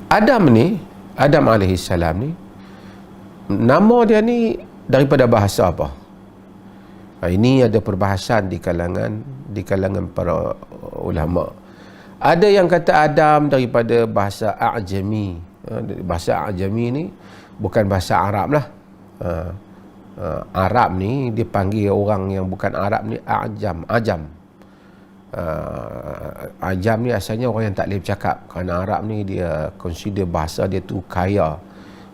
Adam alaihi salam ni, nama dia ni daripada bahasa apa? Ini ada perbahasan di kalangan para ulama. Ada yang kata Adam daripada bahasa A'jami. Bahasa A'jami ni bukan bahasa Arab lah. Arab ni dia panggil orang yang bukan Arab ni Ajam. Ajam ni asalnya orang yang tak boleh bercakap, kerana Arab ni dia consider bahasa dia tu kaya.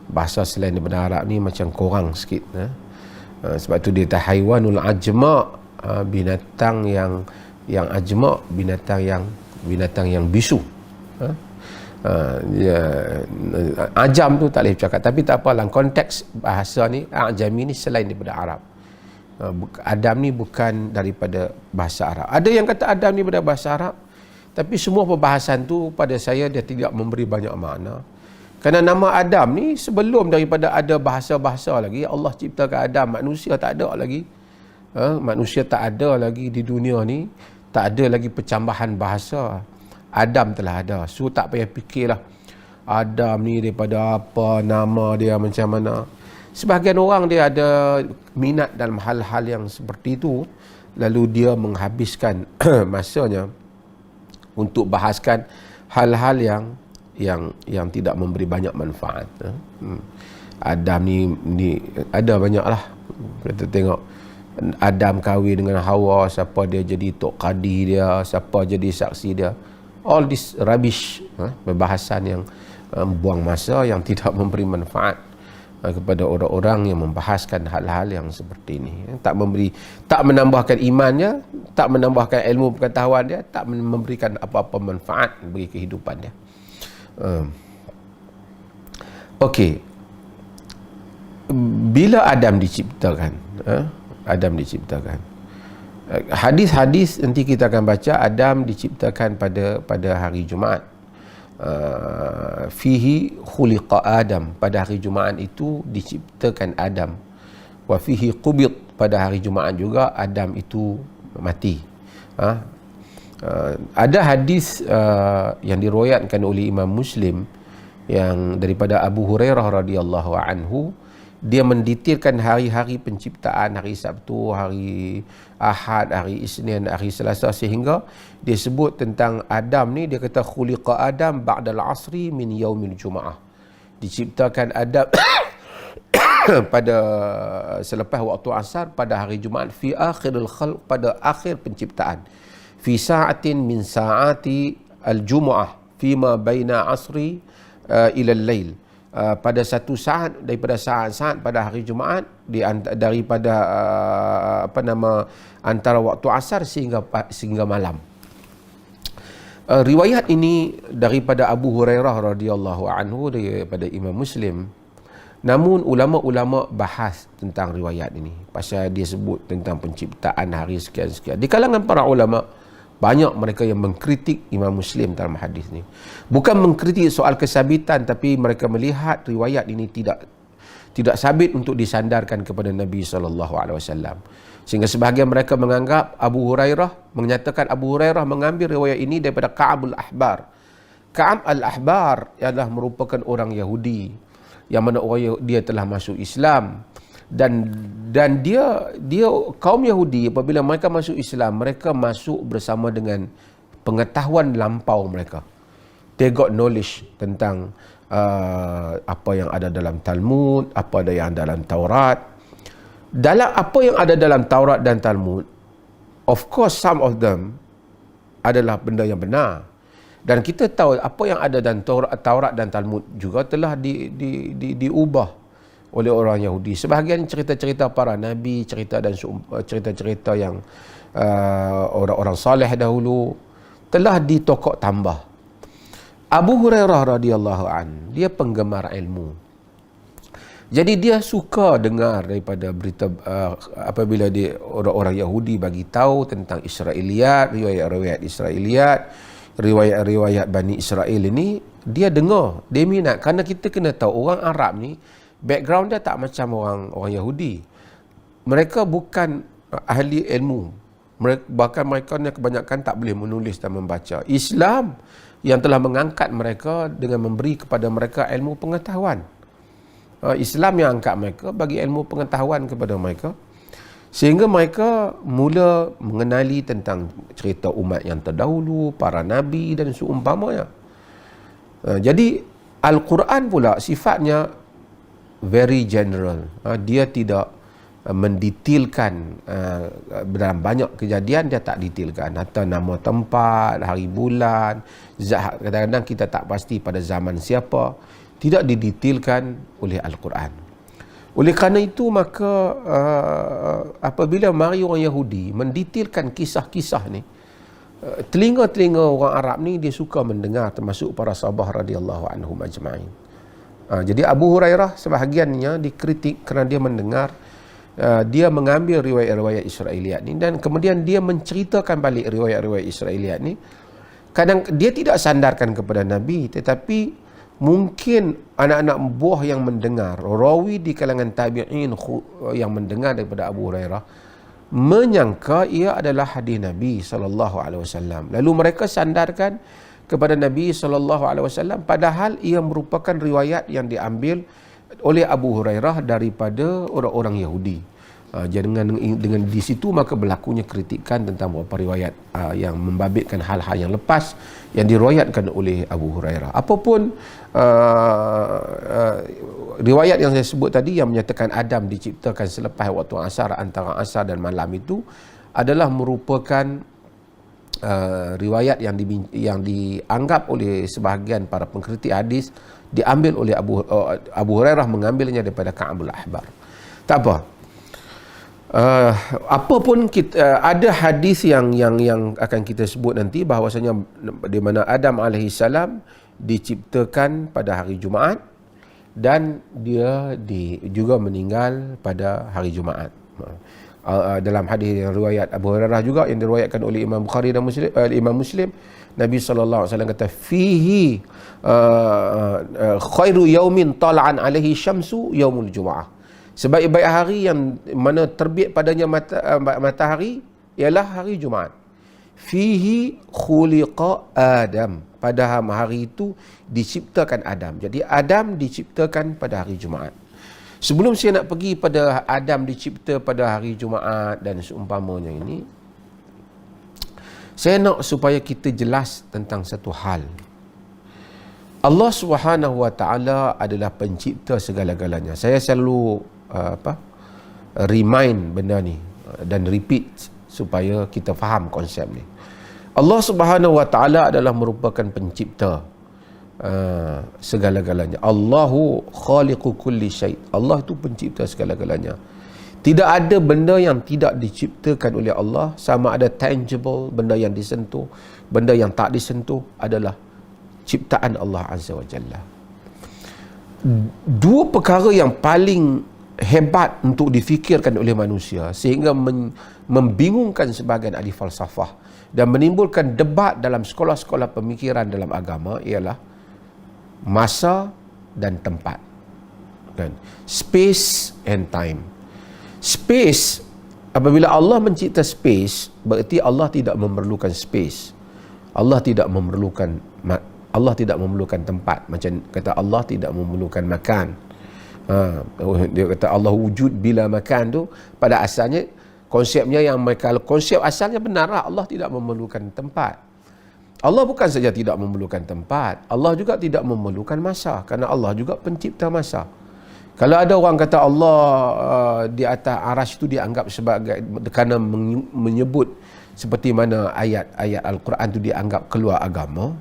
Bahasa selain daripada Arab ni macam kurang sikit. Sebab tu dia haiwanul ajma, binatang yang ajma, binatang yang bisu. Ajam tu tak boleh bercakap, tapi tak apa, dalam konteks bahasa ni Ajami ni selain daripada Arab. Adam ni bukan daripada bahasa Arab. Ada yang kata Adam ni daripada bahasa Arab, tapi semua perbahasan tu pada saya dia tidak memberi banyak makna. Kerana nama Adam ni sebelum daripada ada bahasa-bahasa lagi, Allah ciptakan Adam, manusia tak ada lagi. Manusia tak ada lagi di dunia ni, tak ada lagi percambahan bahasa. Adam telah ada. So tak payah fikirlah Adam ni daripada apa, nama dia macam mana. Sebahagian orang dia ada minat dalam hal-hal yang seperti itu, lalu dia menghabiskan masanya untuk bahaskan hal-hal yang tidak memberi banyak manfaat. Adam ni ada banyak lah. Kita tengok Adam kahwin dengan Hawa, siapa dia jadi tok qadi dia, siapa jadi saksi dia. All this rubbish, perbahasan yang buang masa, yang tidak memberi manfaat kepada orang-orang yang membahaskan hal-hal yang seperti ini. Tak menambahkan imannya, tak menambahkan ilmu pengetahuan dia, tak memberikan apa-apa manfaat bagi kehidupan dia. Okey. Bila Adam diciptakan, hadis-hadis nanti kita akan baca, Adam diciptakan pada hari Jumaat. Fihi khuliqa Adam, pada hari Jumaat itu diciptakan Adam. Wa fihi qubid, pada hari Jumaat juga Adam itu mati. Ada hadis yang diriwayatkan oleh Imam Muslim yang daripada Abu Hurairah radhiyallahu anhu. Dia mendetailkan hari-hari penciptaan, hari Sabtu, hari Ahad, hari Isnin, hari Selasa, sehingga dia sebut tentang Adam ni, dia kata khuliqa Adam ba'dal asri min yaumil Jum'ah. Diciptakan Adam pada selepas waktu asar pada hari Jumaat, fi akhiril khalq, pada akhir penciptaan, fi sa'atin min sa'ati al-Jum'ah fima baina asri ila al-lail. Pada satu saat daripada saat-saat pada hari Jumaat, daripada antara waktu asar sehingga malam. Riwayat ini daripada Abu Hurairah radhiyallahu anhu, daripada Imam Muslim. Namun ulama-ulama bahas tentang riwayat ini, pasal dia sebut tentang penciptaan hari sekian-sekian. Di kalangan para ulama, banyak mereka yang mengkritik Imam Muslim dalam hadis ni. Bukan mengkritik soal kesabitan, tapi mereka melihat riwayat ini tidak sabit untuk disandarkan kepada Nabi SAW. Sehingga sebahagian mereka menganggap menyatakan Abu Hurairah mengambil riwayat ini daripada Ka'ab al-Ahbar. Ka'ab al-Ahbar adalah merupakan orang Yahudi, yang mana dia telah masuk Islam. Dan dia kaum Yahudi, apabila mereka masuk Islam, mereka masuk bersama dengan pengetahuan lampau mereka. They got knowledge tentang apa yang ada dalam Talmud, apa ada yang dalam Taurat. Dalam apa yang ada dalam Taurat dan Talmud, of course some of them adalah benda yang benar. Dan kita tahu apa yang ada dalam Taurat dan Talmud juga telah diubah oleh orang Yahudi. Sebahagian cerita-cerita para nabi, cerita-cerita yang orang-orang saleh dahulu telah ditokok tambah. Abu Hurairah radhiyallahu an, dia penggemar ilmu. Jadi dia suka dengar daripada berita apabila orang-orang Yahudi bagi tahu tentang Israiliyat, riwayat-riwayat Israiliyat, riwayat-riwayat Bani Israel ini, dia dengar, dia minat. Kerana kita kena tahu orang Arab ni background dia tak macam orang Yahudi. Mereka bukan ahli ilmu. Bahkan mereka ni kebanyakan tak boleh menulis dan membaca. Islam yang telah mengangkat mereka dengan memberi kepada mereka ilmu pengetahuan. Islam yang angkat mereka, bagi ilmu pengetahuan kepada mereka, sehingga mereka mula mengenali tentang cerita umat yang terdahulu, para nabi dan seumpamanya. Jadi Al-Quran pula sifatnya very general. Dia tidak mendetailkan dalam banyak kejadian, dia tak detailkan. Atau nama tempat, hari bulan, kadang-kadang kita tak pasti pada zaman siapa, tidak didetailkan oleh Al-Quran. Oleh kerana itu maka apabila mari orang Yahudi mendetailkan kisah-kisah ni, telinga-telinga orang Arab ni dia suka mendengar, termasuk para sahabat radhiyallahu anhum ajma'in. Jadi Abu Hurairah sebahagiannya dikritik kerana dia mendengar, dia mengambil riwayat-riwayat Israiliyat ni dan kemudian dia menceritakan balik riwayat-riwayat Israiliyat ni. Kadang dia tidak sandarkan kepada Nabi, tetapi mungkin anak-anak buah yang mendengar, rawi di kalangan tabi'in yang mendengar daripada Abu Hurairah menyangka ia adalah hadis Nabi SAW. Lalu mereka sandarkan kepada Nabi SAW, padahal ia merupakan riwayat yang diambil oleh Abu Hurairah daripada orang-orang Yahudi. Dengan di situ maka berlakunya kritikan tentang beberapa riwayat yang membabitkan hal-hal yang lepas yang diriwayatkan oleh Abu Hurairah. Apapun riwayat yang saya sebut tadi yang menyatakan Adam diciptakan selepas waktu asar, antara asar dan malam, itu adalah merupakan riwayat yang dianggap oleh sebahagian para pengkritik hadis diambil oleh Abu Hurairah, mengambilnya daripada Ka'bul Ahbar. Tak apa. Apapun kita, ada hadis yang akan kita sebut nanti, bahawasanya di mana Adam alaihissalam diciptakan pada hari Jumaat dan dia juga meninggal pada hari Jumaat. Dalam hadis yang riwayat Abu Hurairah juga yang diriwayatkan oleh Imam Bukhari dan Imam Muslim, Nabi SAW kata, fihi khairu yaumin tala'an alaihi syamsu yaumul Jum'ah. Sebaik-baik hari yang mana terbit padanya matahari ialah hari Jumaat. Fihi khuliqa Adam. Pada hari itu diciptakan Adam. Jadi Adam diciptakan pada hari Jumaat. Sebelum saya nak pergi pada Adam dicipta pada hari Jumaat dan seumpamanya ini, saya nak supaya kita jelas tentang satu hal. Allah Subhanahu Wa Taala adalah pencipta segala-galanya. Saya selalu remind benda ni dan repeat supaya kita faham konsep ni. Allah Subhanahu Wa Taala adalah merupakan pencipta segala-galanya. Allahu khaliqu kulli syai'. Allah itu pencipta segala-galanya. Tidak ada benda yang tidak diciptakan oleh Allah, sama ada tangible, benda yang disentuh, benda yang tak disentuh, adalah ciptaan Allah Azza wa Jalla. Dua perkara yang paling hebat untuk difikirkan oleh manusia sehingga membingungkan sebahagian ahli falsafah dan menimbulkan debat dalam sekolah-sekolah pemikiran dalam agama ialah masa dan tempat, kan? Space and time. Space, apabila Allah mencipta space, berarti Allah tidak memerlukan space. Allah tidak memerlukan tempat. Macam kata Allah tidak memerlukan makan. Dia kata Allah wujud bila makan tu, pada asalnya konsepnya yang mereka, konsep asalnya benar lah, Allah tidak memerlukan tempat. Allah bukan saja tidak memerlukan tempat, Allah juga tidak memerlukan masa, kerana Allah juga pencipta masa. Kalau ada orang kata Allah di atas arasy itu dianggap sebagai, kerana menyebut seperti mana ayat-ayat Al-Quran itu dianggap keluar agama,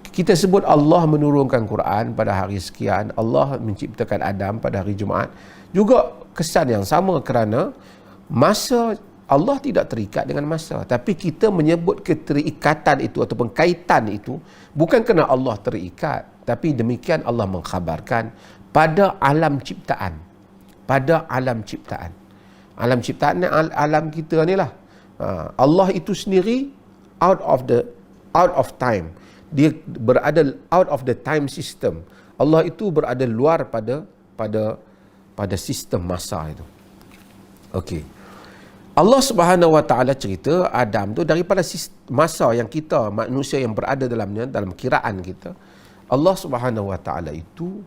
kita sebut Allah menurunkan Quran pada hari sekian, Allah menciptakan Adam pada hari Jumaat, juga kesan yang sama, kerana masa Allah tidak terikat dengan masa, tapi kita menyebut keterikatan itu ataupun kaitan itu bukan kerana Allah terikat, tapi demikian Allah mengkhabarkan pada alam ciptaan. Pada alam ciptaan. Alam ciptaan ni alam kita ni lah. Allah itu sendiri out of time. Dia berada out of the time system. Allah itu berada luar pada sistem masa itu. Okey. Allah Subhanahu Wa Taala cerita Adam tu daripada masa yang kita manusia yang berada dalamnya, dalam kiraan kita, Allah Subhanahu Wa Taala itu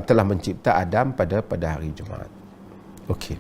telah mencipta Adam pada hari Jumaat. Okey.